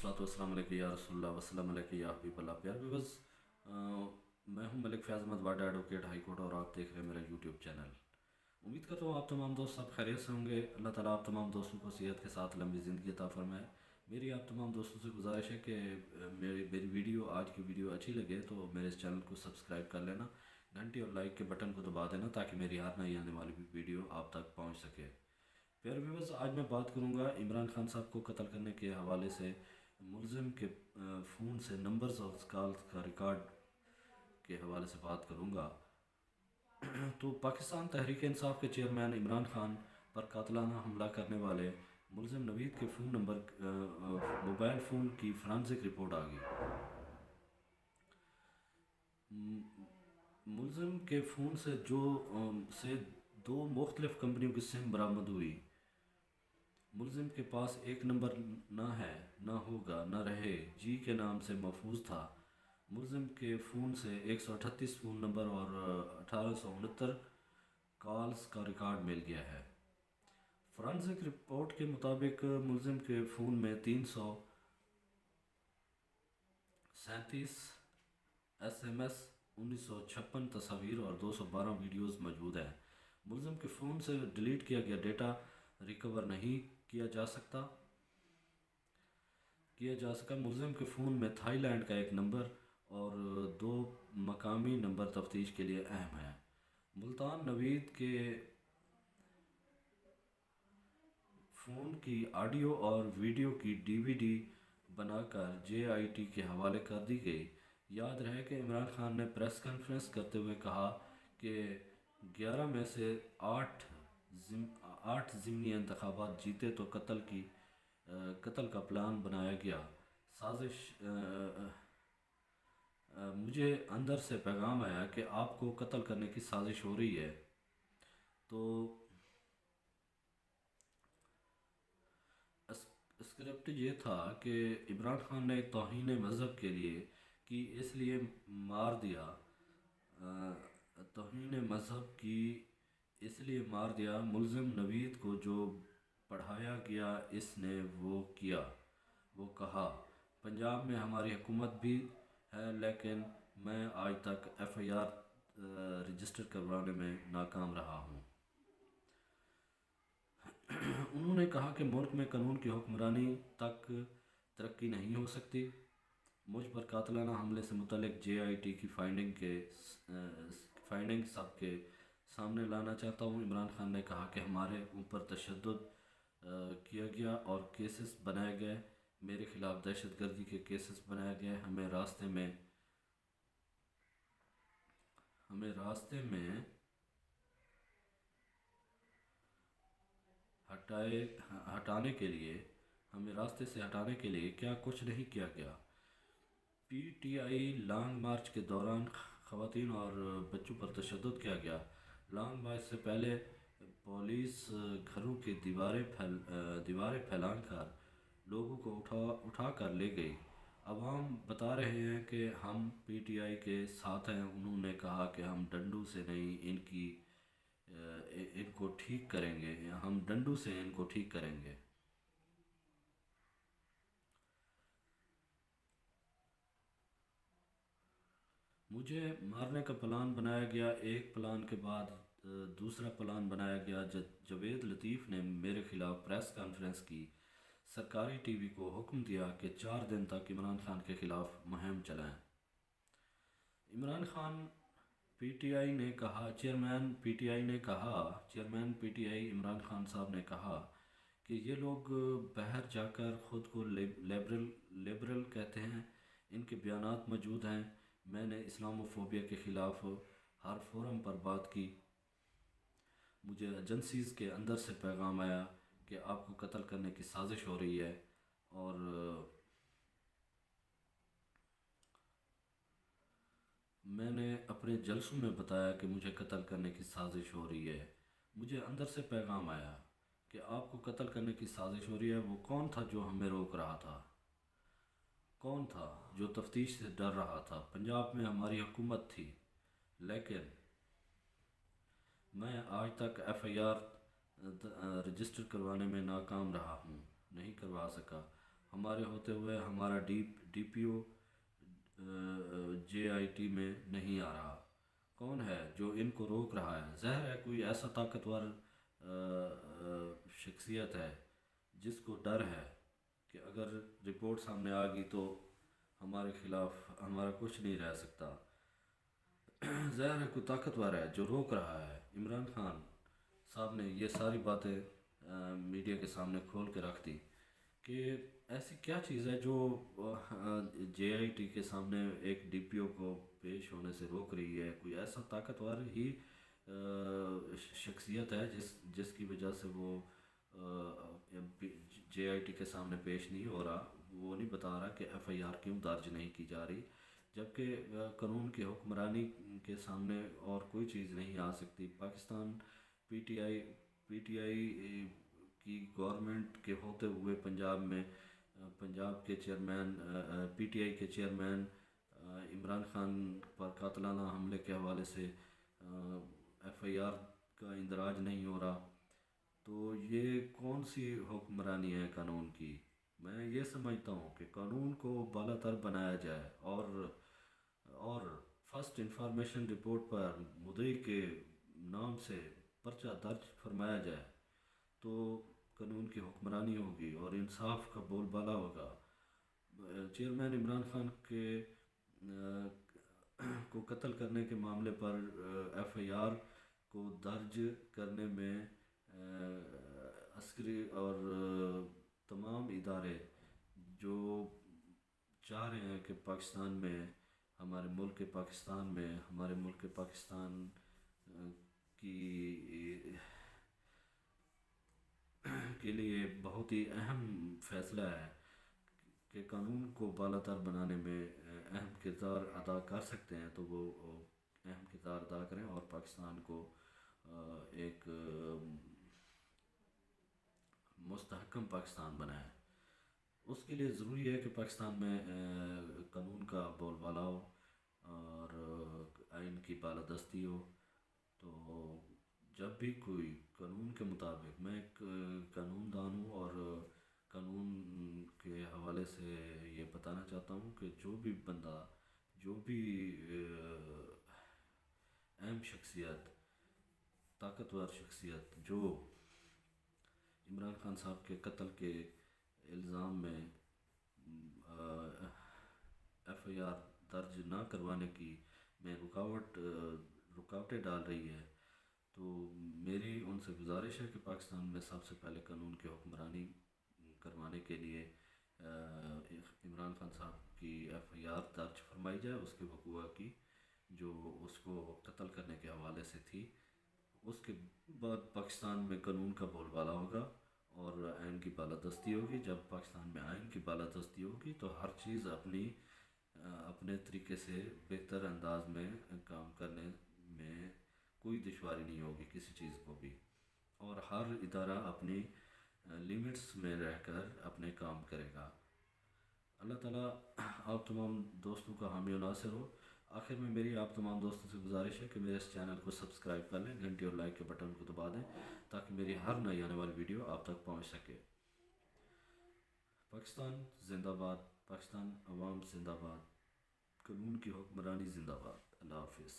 वस्सलातु वस्सलामु अलैका या रसूलल्लाह वस्सलामु अलैका या हबीबल्लाह। प्यार व्यूअर्स, मैं हूं मलिक फैज़ अहमद वाडा, एडवोकेट हाई कोर्ट, और आप देख रहे हैं मेरा यूट्यूब चैनल। उम्मीद करता हूँ आप तमाम दोस्त सब खैरियत से होंगे। अल्लाह ताला आप तमाम दोस्तों को सेहत के साथ लंबी ज़िंदगी अता फरमाए। मेरी आप तमाम दोस्तों से गुजारिश है कि मेरी वीडियो, आज की वीडियो अच्छी लगे तो मेरे इस चैनल को सब्सक्राइब कर लेना, घंटी और लाइक के बटन को दबा देना ताकि मेरी हर नई आने वाली वीडियो आप तक पहुँच सके। प्यारे व्यूअर्स, आज मैं बात करूंगा इमरान खान साहब को कत्ल करने के हवाले से मुलजिम के फ़ोन से नंबर्स और कॉल्स का रिकॉर्ड के हवाले से बात करूंगा। तो पाकिस्तान तहरीक इंसाफ के चेयरमैन इमरान खान पर कातलाना हमला करने वाले मुलजिम नवीद के फ़ोन नंबर, मोबाइल फ़ोन की फॉरेंसिक रिपोर्ट आ गई। मुलजिम के फ़ोन से दो मुख्तलिफ़ कंपनियों की सिम बरामद हुई। मुलजिम के पास एक नंबर ना है, ना होगा, ना रहे, जी के नाम से महफूज था। मुलजिम के फ़ोन से 138 फ़ोन नंबर और 1869 कॉल्स का रिकॉर्ड मिल गया है। फॉरेंसिक रिपोर्ट के मुताबिक मुलजिम के फ़ोन में 337 SMS, 1956 तस्वीर और 212 वीडियोज़ मौजूद हैं। मुलजिम के फ़ोन से डिलीट किया गया डेटा रिकवर नहीं किया जा सका। मुलजिम के फ़ोन में थाईलैंड का एक नंबर और 2 मकामी नंबर तफ्तीश के लिए अहम है। मुल्तान नवीद के फ़ोन की ऑडियो और वीडियो की DVD बनाकर JIT के हवाले कर दी गई। याद रहे कि इमरान खान ने प्रेस कॉन्फ्रेंस करते हुए कहा कि 11 में से 8 ज़िमनी इंतखाबात जीते तो कत्ल का प्लान बनाया गया। साजिश मुझे अंदर से पैगाम आया कि आपको कत्ल करने की साजिश हो रही है। तो स्क्रिप्ट ये था कि इमरान खान ने तौहीन मज़हब के लिए की, इसलिए मार दिया। तौहीन मज़हब की इसलिए मार दिया। मुलजिम नवीद को जो पढ़ाया गया इसने वो किया। वो कहा, पंजाब में हमारी हुकूमत भी है लेकिन मैं आज तक FIR रजिस्टर करवाने में नाकाम रहा हूँ। उन्होंने कहा कि मुल्क में कानून की हुक्मरानी तक तरक्की नहीं हो सकती। मुझ पर कातलाना हमले से मुतल्लिक JIT की फाइंडिंग सबके सामने लाना चाहता हूँ। इमरान खान ने कहा कि हमारे ऊपर तशद्दुद किया गया और केसेस बनाए गए, मेरे खिलाफ दहशतगर्दी के केसेस बनाए गए। हमें रास्ते में रास्ते से हटाने के लिए क्या कुछ नहीं किया गया। PTI लॉन्ग मार्च के दौरान ख़वातीन और बच्चों पर तशद्दुद किया गया। लॉन्ग मार्च से पहले पुलिस घरों की दीवारें फैलाकर लोगों को उठा कर ले गई। अवाम बता रहे हैं कि हम PTI के साथ हैं। उन्होंने कहा कि हम डंडों से नहीं इनको ठीक करेंगे, हम डंडों से इनको ठीक करेंगे। मुझे मारने का प्लान बनाया गया। एक प्लान के बाद दूसरा प्लान बनाया गया। जवेद लतीफ़ ने मेरे खिलाफ प्रेस कॉन्फ्रेंस की। सरकारी TV को हुक्म दिया कि 4 दिन तक इमरान खान के खिलाफ मुहिम चलाएं। इमरान खान चेयरमैन PTI इमरान खान साहब ने कहा कि ये लोग बाहर जाकर ख़ुद को लिबरल कहते हैं। इनके बयानात मौजूद हैं। मैंने इस्लामोफोबिया के ख़िलाफ़ हर फोरम पर बात की। मुझे एजेंसीज़ के अंदर से पैगाम आया कि आपको कत्ल करने की साजिश हो रही है, और मैंने अपने जलसों में बताया कि मुझे कत्ल करने की साजिश हो रही है। मुझे अंदर से पैगाम आया कि आपको कत्ल करने की साजिश हो रही है। वो कौन था जो हमें रोक रहा था? कौन था जो तफ्तीश से डर रहा था? पंजाब में हमारी हुकूमत थी, लेकिन मैं आज तक FIR रजिस्टर करवाने में नाकाम रहा हूँ, नहीं करवा सका। ہمارے ہوتے ہوئے ہمارا ڈی پی او JIT میں نہیں آ رہا؟ کون ہے جو ان کو روک رہا ہے؟ ظاہر ہے کوئی ایسا طاقتور شخصیت ہے جس کو ڈر ہے کہ اگر رپورٹ سامنے آ گئی تو ہمارے خلاف ہمارا کچھ نہیں رہ سکتا۔ ظاہر ہے کوئی طاقتور ہے جو روک رہا ہے۔ عمران خان صاحب نے یہ ساری باتیں میڈیا کے سامنے کھول کے رکھ دی کہ ایسی کیا چیز ہے جو JIT کے سامنے ایک DPO کو پیش ہونے سے روک رہی ہے۔ کوئی ایسا طاقتور ہی شخصیت ہے جس کی وجہ سے وہ JIT کے سامنے پیش نہیں ہو رہا، وہ نہیں بتا رہا کہ FIR کیوں درج نہیں کی جا رہی، جبکہ قانون کی حکمرانی کے سامنے اور کوئی چیز نہیں آ سکتی۔ پاکستان PTI کی گورنمنٹ کے ہوتے ہوئے پنجاب کے چیئرمین PTI کے چیئرمین عمران خان پر قاتلانہ حملے کے حوالے سے FIR کا اندراج نہیں ہو رہا، تو یہ کون سی حکمرانی ہے قانون کی؟ میں یہ سمجھتا ہوں کہ قانون کو بالا تر بنایا جائے اور فرسٹ انفارمیشن رپورٹ پر مدعی کے نام سے پرچہ درج فرمایا جائے تو قانون کی حکمرانی ہوگی اور انصاف کا بول بالا ہوگا۔ چیئرمین عمران خان کو قتل کرنے کے معاملے پر FIR کو درج کرنے میں عسکری اور تمام ادارے جو چاہ رہے ہیں کہ پاکستان میں ہمارے ملک پاکستان کے لیے بہت ہی اہم فیصلہ ہے کہ قانون کو بالا تر بنانے میں اہم کردار ادا کر سکتے ہیں، تو وہ اہم کردار ادا کریں اور پاکستان کو ایک مستحکم پاکستان بنائیں۔ اس کے لیے ضروری ہے کہ پاکستان میں قانون کا بول بالا ہو اور آئین کی بالادستی ہو۔ تو جب بھی کوئی قانون کے مطابق، میں ایک قانون دان ہوں اور قانون کے حوالے سے یہ بتانا چاہتا ہوں کہ جو بھی بندہ، جو بھی اہم شخصیت، طاقتور شخصیت جو عمران خان صاحب کے قتل کے الزام میں FIR درج نہ کروانے کی میں رکاوٹیں ڈال رہی ہے، تو میری ان سے گزارش ہے کہ پاکستان میں سب سے پہلے قانون کی حکمرانی کروانے کے لیے عمران خان صاحب کی FIR درج فرمائی جائے، اس کے وقوع کی جو اس کو قتل کرنے کے حوالے سے تھی۔ اس کے بعد پاکستان میں قانون کا بول بالا ہوگا اور آئین کی بالادستی ہوگی۔ جب پاکستان میں آئین کی بالادستی ہوگی تو ہر چیز اپنے طریقے سے بہتر انداز میں کام کرنے میں کوئی دشواری نہیں ہوگی کسی چیز کو بھی، اور ہر ادارہ اپنی لیمٹس میں رہ کر اپنے کام کرے گا۔ اللہ تعالیٰ آپ تمام دوستوں کا حامی و ناصر ہو۔ آخر میں میری آپ تمام دوستوں سے گزارش ہے کہ میرے اس چینل کو سبسکرائب کر لیں، گھنٹی اور لائک کے بٹن کو دبا دیں تاکہ میری ہر نئی آنے والی ویڈیو آپ تک پہنچ سکے۔ پاکستان زندہ باد، پاکستان عوام زندہ باد، قانون کی حکمرانی زندہ باد۔ اللہ حافظ۔